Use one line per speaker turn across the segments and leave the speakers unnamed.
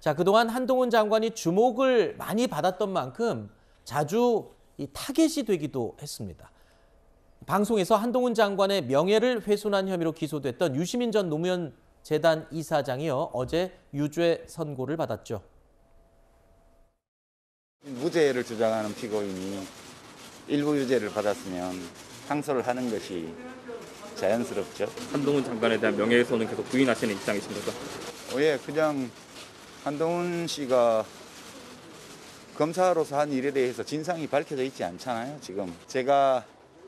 자, 그동안 한동훈 장관이 주목을 많이 받았던 만큼 자주 이 타겟이 되기도 했습니다. 방송에서 한동훈 장관의 명예를 훼손한 혐의로 기소됐던 유시민 전 노무현 재단 이사장이요, 어제 유죄 선고를 받았죠.
무죄를 주장하는 피고인이 일부 유죄를 받았으면 항소를 하는 것이 자연스럽죠.
한동훈 장관에 대한 명예훼손은 계속 부인하시는 입장이신 거죠?
예, 그냥 한동훈 씨가 검사로서 한 일에 대해서 진상이 밝혀져 있지 않잖아요, 지금. 제가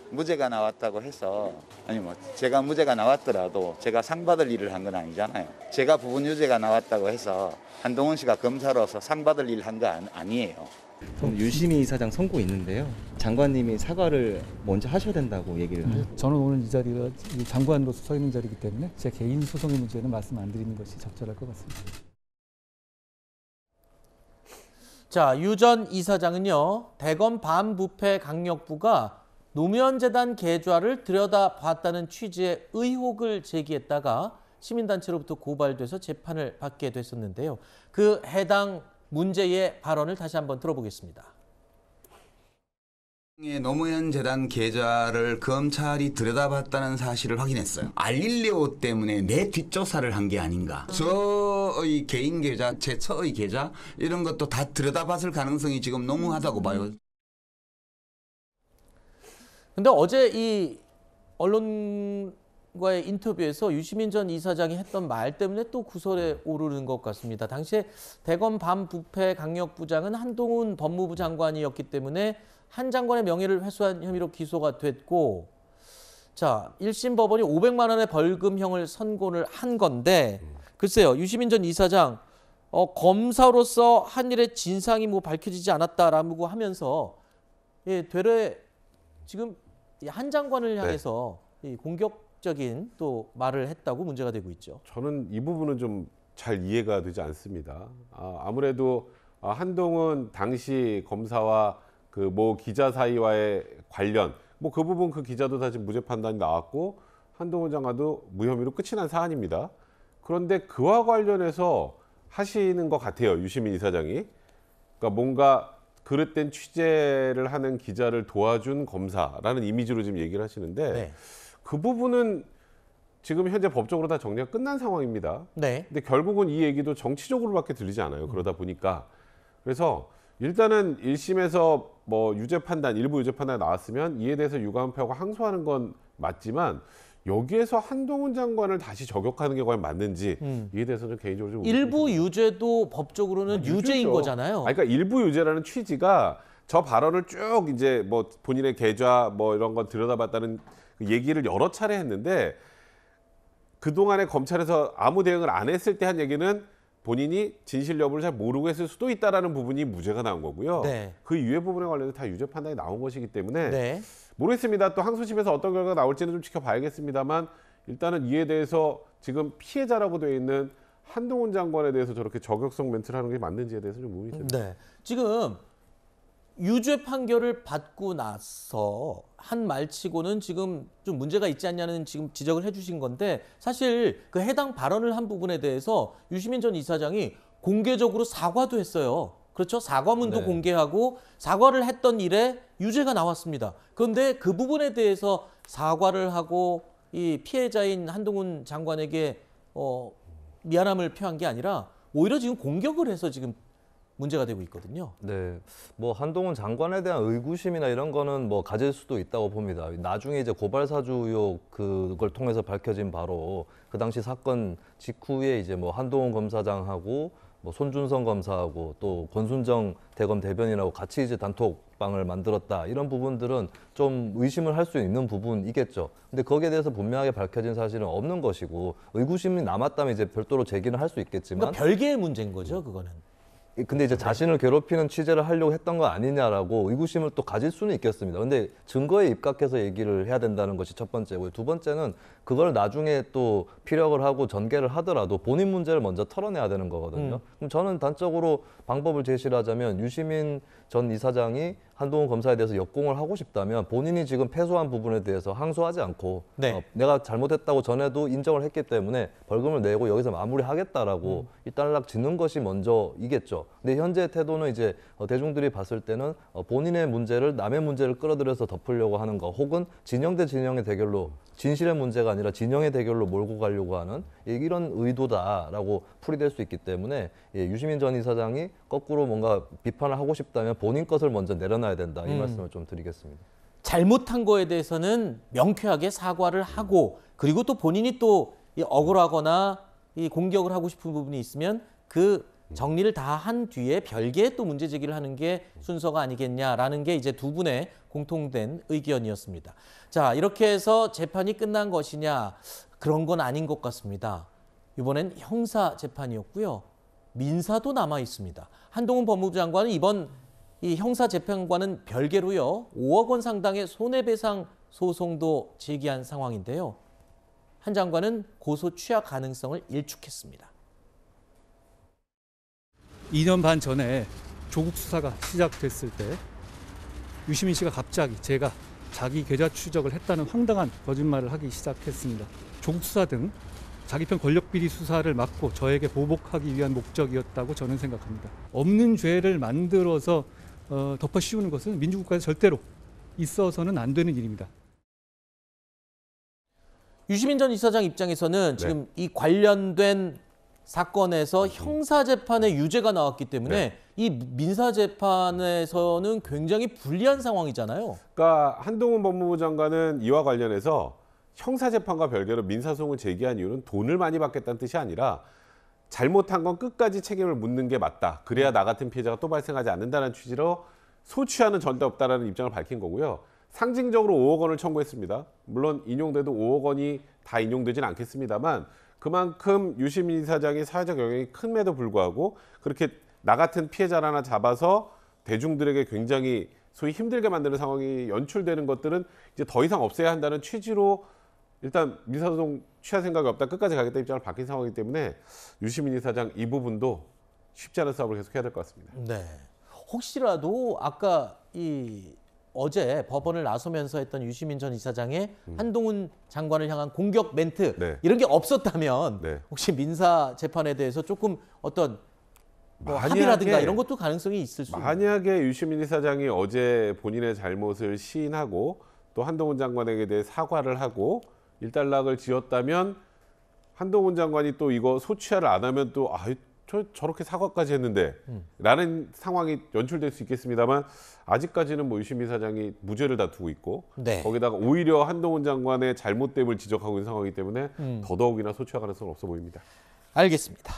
무죄가 나왔다고 해서, 아니 제가 무죄가 나왔더라도 제가 상 받을 일을 한 건 아니잖아요. 제가 부분 유죄가 나왔다고 해서 한동훈 씨가 검사로서 상 받을 일을 한 거 아니에요.
유시민 이사장 선고 있는데요. 장관님이 사과를 먼저 하셔야 된다고 얘기를 하셨어요.
저는 오늘 이 자리가 장관으로서 서 있는 자리이기 때문에 제 개인 소송의 문제는 말씀 안 드리는 것이 적절할 것 같습니다.
자, 유 전 이사장은요, 대검 반부패 강력부가 노무현재단 계좌를 들여다봤다는 취지의 의혹을 제기했다가 시민단체로부터 고발돼서 재판을 받게 됐었는데요. 그 해당 문제의 발언을 다시 한번 들어보겠습니다.
노무현 재단 계좌를 검찰이 들여다봤다는 사실을 확인했어요. 알릴레오 때문에 내 뒷조사를 한 게 아닌가. 저의 개인 계좌, 제 처의 계좌 이런 것도 다 들여다봤을 가능성이 지금 농후하다고 봐요.
근데 어제 이 언론과의 인터뷰에서 유시민 전 이사장이 했던 말 때문에 또 구설에 오르는 것 같습니다. 당시에 대검 반부패 강력부장은 한동훈 법무부 장관이었기 때문에 한 장관의 명예를 훼손한 혐의로 기소가 됐고, 자, 1심 법원이 500만 원의 벌금형을 선고를 한 건데, 글쎄요, 유시민 전 이사장 검사로서 한 일의 진상이 뭐 밝혀지지 않았다라고 하면서 되레 지금 한 장관을 향해서 이 공격적인 또 말을 했다고 문제가 되고 있죠.
저는 이 부분은 좀 잘 이해가 되지 않습니다. 아무래도 한동훈 당시 검사와 그 모 기자 사이와의 관련, 뭐 그 부분 그 기자도 다 지금 무죄 판단이 나왔고 한동훈 장관도 무혐의로 끝이 난 사안입니다. 그런데 그와 관련해서 하시는 것 같아요, 유시민 이사장이. 그러니까 뭔가 그릇된 취재를 하는 기자를 도와준 검사라는 이미지로 지금 얘기를 하시는데,
네.
그 부분은 지금 현재 법적으로 다 정리가 끝난 상황입니다.
네.
근데 결국은 이 얘기도 정치적으로밖에 들리지 않아요. 그러다 보니까. 그래서 일단은 1심에서 뭐 유죄 판단, 일부 유죄 판단이 나왔으면 이에 대해서 유감표하고 항소하는 건 맞지만, 여기에서 한동훈 장관을 다시 저격하는 게 과연 맞는지 이에 대해서는 개인적으로 좀
일부 유죄도 법적으로는 유죄인 거잖아요.
그러니까 일부 유죄라는 취지가 저 발언을 쭉 이제 뭐 본인의 계좌 뭐 이런 건 들여다봤다는 얘기를 여러 차례 했는데, 그동안에 검찰에서 아무 대응을 안 했을 때 한 얘기는 본인이 진실 여부를 잘 모르고 했을 수도 있다라는 부분이 무죄가 나온 거고요.
네.
그 이외 부분에 관련해서 다 유죄 판단이 나온 것이기 때문에
네.
모르겠습니다. 또 항소심에서 어떤 결과가 나올지는 좀 지켜봐야겠습니다만, 일단은 이에 대해서 지금 피해자라고 되어 있는 한동훈 장관에 대해서 저렇게 저격성 멘트를 하는 게 맞는지에 대해서 좀 의문이 듭니다.
네. 지금 유죄 판결을 받고 나서 한 말치고는 지금 좀 문제가 있지 않냐는 지금 지적을 해주신 건데, 사실 그 해당 발언을 한 부분에 대해서 유시민 전 이사장이 공개적으로 사과도 했어요. 그렇죠? 사과문도 공개하고 사과를 했던 일에 유죄가 나왔습니다. 그런데 그 부분에 대해서 사과를 하고 이 피해자인 한동훈 장관에게 미안함을 표한 게 아니라 오히려 지금 공격을 해서 지금 문제가 되고 있거든요.
네, 뭐 한동훈 장관에 대한 의구심이나 이런 거는 뭐 가질 수도 있다고 봅니다. 나중에 이제 고발 사주 의혹 그걸 통해서 밝혀진 바로 그 당시 사건 직후에 이제 뭐 한동훈 검사장하고 뭐 손준성 검사하고 또 권순정 대검 대변인하고 같이 이제 단톡방을 만들었다, 이런 부분들은 좀 의심을 할 수 있는 부분이겠죠. 근데 거기에 대해서 분명하게 밝혀진 사실은 없는 것이고, 의구심이 남았다면 이제 별도로 제기는 할 수 있겠지만,
그러니까 별개의 문제인 거죠, 그거는.
근데 이제 자신을 괴롭히는 취재를 하려고 했던 거 아니냐라고 의구심을 또 가질 수는 있겠습니다. 근데 증거에 입각해서 얘기를 해야 된다는 것이 첫 번째고요. 두 번째는 그걸 나중에 또 피력을 하고 전개를 하더라도 본인 문제를 먼저 털어내야 되는 거거든요. 그럼 저는 단적으로 방법을 제시를 하자면, 유시민 전 이사장이 한동훈 검사에 대해서 역공을 하고 싶다면 본인이 지금 패소한 부분에 대해서 항소하지 않고
네.
내가 잘못했다고 전에도 인정을 했기 때문에 벌금을 내고 여기서 마무리하겠다라고 일단락 짓는 것이 먼저이겠죠. 근데 현재 태도는 이제 대중들이 봤을 때는 본인의 문제를 남의 문제를 끌어들여서 덮으려고 하는 거, 혹은 진영 대 진영의 대결로, 진실의 문제가 아니라 진영의 대결로 몰고 가려고 하는 이런 의도다라고 풀이될 수 있기 때문에 유시민 전 이사장이 거꾸로 뭔가 비판을 하고 싶다면 본인 것을 먼저 내려놔야 된다, 이 말씀을 좀 드리겠습니다.
잘못한 거에 대해서는 명쾌하게 사과를 하고, 그리고 또 본인이 또 억울하거나 이 공격을 하고 싶은 부분이 있으면 그 정리를 다 한 뒤에 별개의 또 문제 제기를 하는 게 순서가 아니겠냐라는 게 이제 두 분의 공통된 의견이었습니다. 자, 이렇게 해서 재판이 끝난 것이냐? 그런 건 아닌 것 같습니다. 이번엔 형사 재판이었고요. 민사도 남아 있습니다. 한동훈 법무부 장관은 이번 이 형사 재판과는 별개로요, 5억 원 상당의 손해배상 소송도 제기한 상황인데요. 한 장관은 고소 취하 가능성을 일축했습니다.
2년 반 전에 조국 수사가 시작됐을 때 유시민 씨가 갑자기 제가 자기 계좌 추적을 했다는 황당한 거짓말을 하기 시작했습니다. 조국 수사 등 자기 편 권력비리 수사를 막고 저에게 보복하기 위한 목적이었다고 저는 생각합니다. 없는 죄를 만들어서 덮어 씌우는 것은 민주국가에서 절대로 있어서는 안 되는 일입니다.
유시민 전 이사장 입장에서는 지금 이 관련된 사건에서 형사재판의 유죄가 나왔기 때문에 이 민사재판에서는 굉장히 불리한 상황이잖아요.
그러니까 한동훈 법무부 장관은 이와 관련해서 형사재판과 별개로 민사소송을 제기한 이유는 돈을 많이 받겠다는 뜻이 아니라 잘못한 건 끝까지 책임을 묻는 게 맞다. 그래야 나 같은 피해자가 또 발생하지 않는다는 취지로 소취하는 절대 없다라는 입장을 밝힌 거고요. 상징적으로 5억 원을 청구했습니다. 물론 인용돼도 5억 원이 다 인용되진 않겠습니다만 그만큼 유시민 이사장이 사회적 영향이 큼에도 불구하고 그렇게 나 같은 피해자를 하나 잡아서 대중들에게 굉장히 소위 힘들게 만드는 상황이 연출되는 것들은 이제 더 이상 없애야 한다는 취지로 일단 민사소송 취할 생각이 없다, 끝까지 가겠다 입장을 밝힌 상황이기 때문에 유시민 이사장 이 부분도 쉽지 않은 싸움을 계속해야 될 것 같습니다.
네. 혹시라도 아까 어제 법원을 나서면서 했던 유시민 전 이사장의 한동훈 장관을 향한 공격 멘트 이런 게 없었다면 혹시 민사 재판에 대해서 조금 어떤 합의라든가 이런 것도 가능성이 있을 수 있습니다.
만약에 유시민 이사장이 어제 본인의 잘못을 시인하고 또 한동훈 장관에게 대해 사과를 하고 일단락을 지었다면 한동훈 장관이 또 이거 소취하를 안 하면 또 저렇게 사과까지 했는데 라는 상황이 연출될 수 있겠습니다만 아직까지는 뭐 유시민 사장이 무죄를 다투고 있고 거기다가 오히려 한동훈 장관의 잘못됨을 지적하고 있는 상황이기 때문에 더더욱이나 소취할 가능성은 없어 보입니다.
알겠습니다.